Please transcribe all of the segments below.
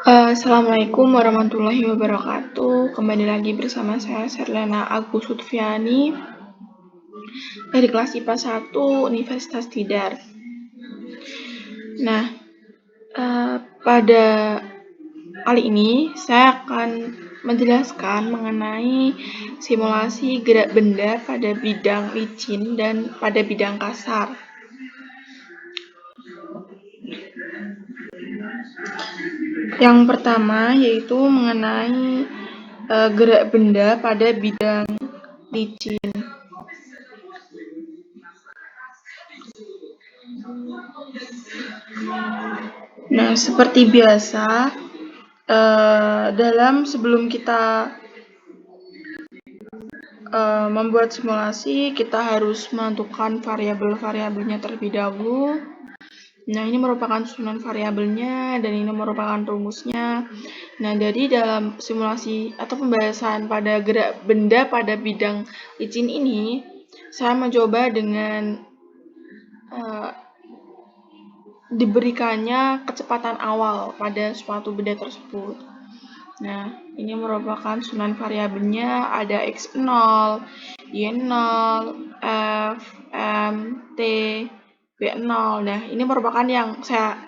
Assalamualaikum warahmatullahi wabarakatuh. Kembali lagi bersama saya Serlena Agus Lutfiani dari kelas IPA 1 Universitas Tidar. Nah, pada kali ini saya akan menjelaskan mengenai simulasi gerak benda pada bidang licin dan pada bidang kasar. Yang pertama yaitu mengenai gerak benda pada bidang licin. Nah, seperti biasa, sebelum kita membuat simulasi, kita harus menentukan variabel-variabelnya terlebih dahulu. Nah, ini merupakan susunan variabelnya dan ini merupakan rumusnya. Nah, jadi dalam simulasi atau pembahasan pada gerak benda pada bidang licin ini, saya mencoba dengan diberikannya kecepatan awal pada suatu benda tersebut. Nah, ini merupakan susunan variabelnya, ada X0, Y0, F, M, T, B0. Nah, ini merupakan yang saya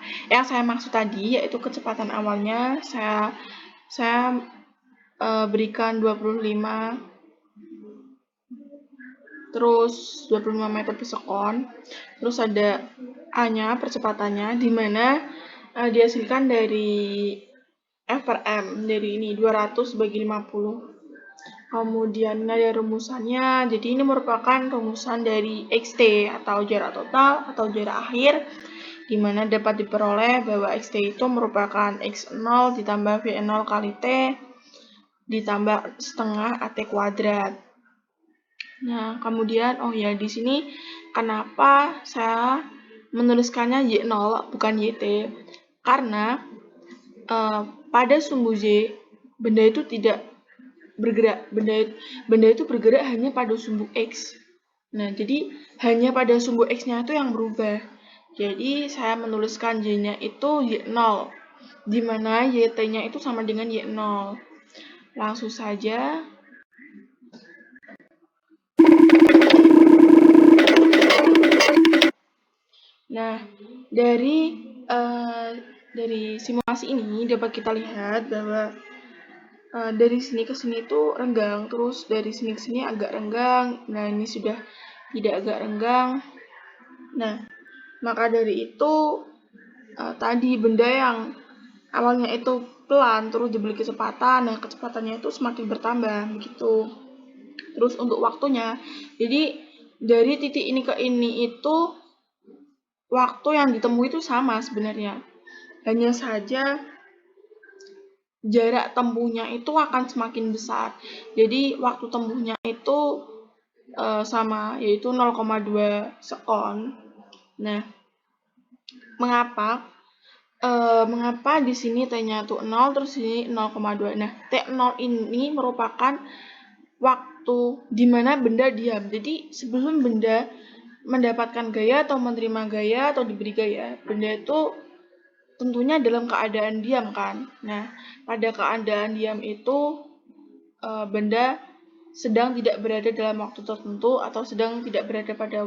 maksud tadi, yaitu kecepatan awalnya saya berikan 25 terus 25 meter per sekon. Terus ada A-nya, percepatannya, di mana dihasilkan dari F per M, dari ini 200 bagi 50. Kemudian ada rumusannya, jadi ini merupakan rumusan dari XT atau jarak total atau jarak akhir, di mana dapat diperoleh bahwa XT itu merupakan X0 ditambah V0 kali T ditambah setengah AT kuadrat. Nah, kemudian di sini kenapa saya menuliskannya Y0 bukan YT? Karena pada sumbu Z benda itu tidak bergerak, benda itu bergerak hanya pada sumbu X. Nah, jadi hanya pada sumbu X-nya itu yang berubah. Jadi saya menuliskan Y-nya itu Y0, di mana YT-nya itu sama dengan Y0. Langsung saja. Nah, dari simulasi ini dapat kita lihat bahwa dari sini ke sini itu renggang, terus dari sini ke sini agak renggang. Nah, ini sudah tidak agak renggang. Nah, maka dari itu tadi benda yang awalnya itu pelan terus diberi kecepatan, nah kecepatannya itu semakin bertambah begitu. Terus untuk waktunya, jadi dari titik ini ke ini itu waktu yang ditemui itu sama sebenarnya. Hanya saja jarak tempuhnya itu akan semakin besar. Jadi waktu tempuhnya itu sama, yaitu 0,2 sekon. Nah, mengapa di sini T-nya itu 0, terus ini 0,2. Nah, T0 ini merupakan waktu di mana benda diam. Jadi sebelum benda mendapatkan gaya atau menerima gaya atau diberi gaya, benda itu tentunya dalam keadaan diam kan. Nah, pada keadaan diam itu benda sedang tidak berada dalam waktu tertentu atau sedang tidak berada pada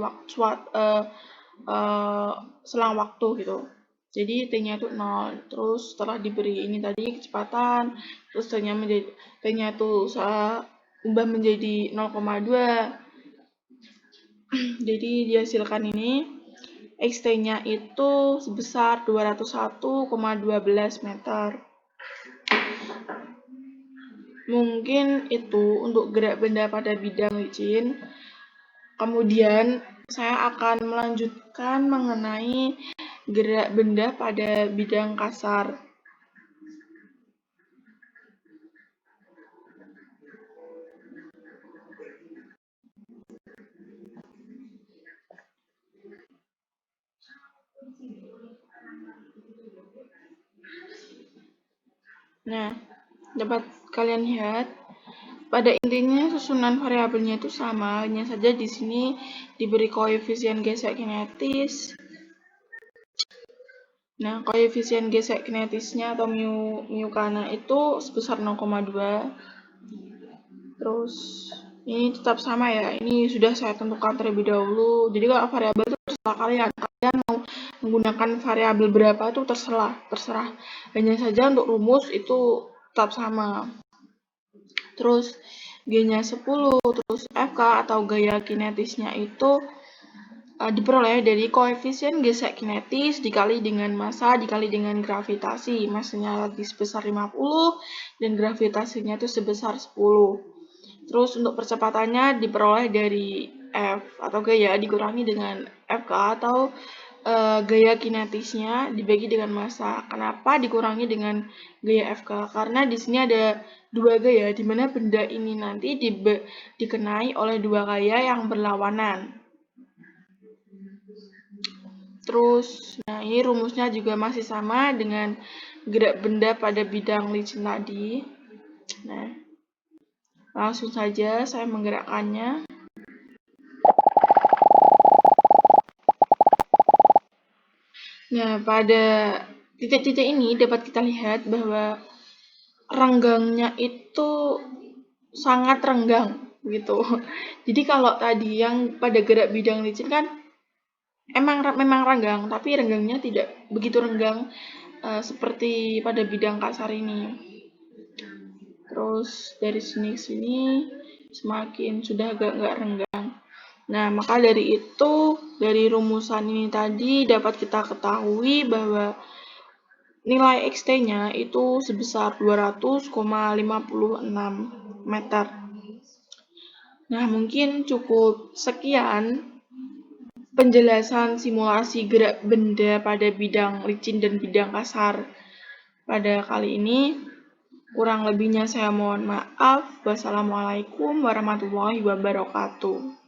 selang waktu gitu. Jadi T-nya itu 0. Terus setelah diberi ini tadi kecepatan, terus T-nya itu saya ubah menjadi 0,2. Jadi dihasilkan ini XT-nya itu sebesar 201,12 meter. Mungkin itu untuk gerak benda pada bidang licin. Kemudian saya akan melanjutkan mengenai gerak benda pada bidang kasar. Nah, dapat kalian lihat, pada intinya susunan variabelnya itu sama, hanya saja di sini diberi koefisien gesek kinetis Nah, koefisien gesek kinetisnya atau mu kana itu sebesar 0,2. Terus ini tetap sama ya, ini sudah saya tentukan terlebih dahulu. Jadi kalau variabel itu terserah kalian mau menggunakan variabel berapa itu terserah. Hanya saja untuk rumus itu tetap sama. Terus G-nya 10, terus FK atau gaya kinetisnya itu diperoleh dari koefisien gesek kinetis dikali dengan massa dikali dengan gravitasi. Massanya tadi sebesar 50 dan gravitasinya itu sebesar 10. Terus untuk percepatannya diperoleh dari F atau gaya dikurangi dengan FK atau gaya kinetisnya dibagi dengan massa. Kenapa dikurangi dengan gaya FK? Karena di sini ada dua gaya, di mana benda ini nanti dikenai oleh dua gaya yang berlawanan. Terus, nah ini rumusnya juga masih sama dengan gerak benda pada bidang licin tadi. Nah, langsung saja saya menggerakkannya. Nah, pada titik-titik ini dapat kita lihat bahwa renggangnya itu sangat renggang gitu. Jadi kalau tadi yang pada gerak bidang licin kan memang renggang, tapi renggangnya tidak begitu renggang seperti pada bidang kasar ini. Terus dari sini ke sini semakin sudah agak nggak renggang. Nah, maka dari itu, dari rumusan ini tadi dapat kita ketahui bahwa nilai XT-nya itu sebesar 200,56 meter. Nah, mungkin cukup sekian penjelasan simulasi gerak benda pada bidang licin dan bidang kasar pada kali ini. Kurang lebihnya saya mohon maaf. Wassalamualaikum warahmatullahi wabarakatuh.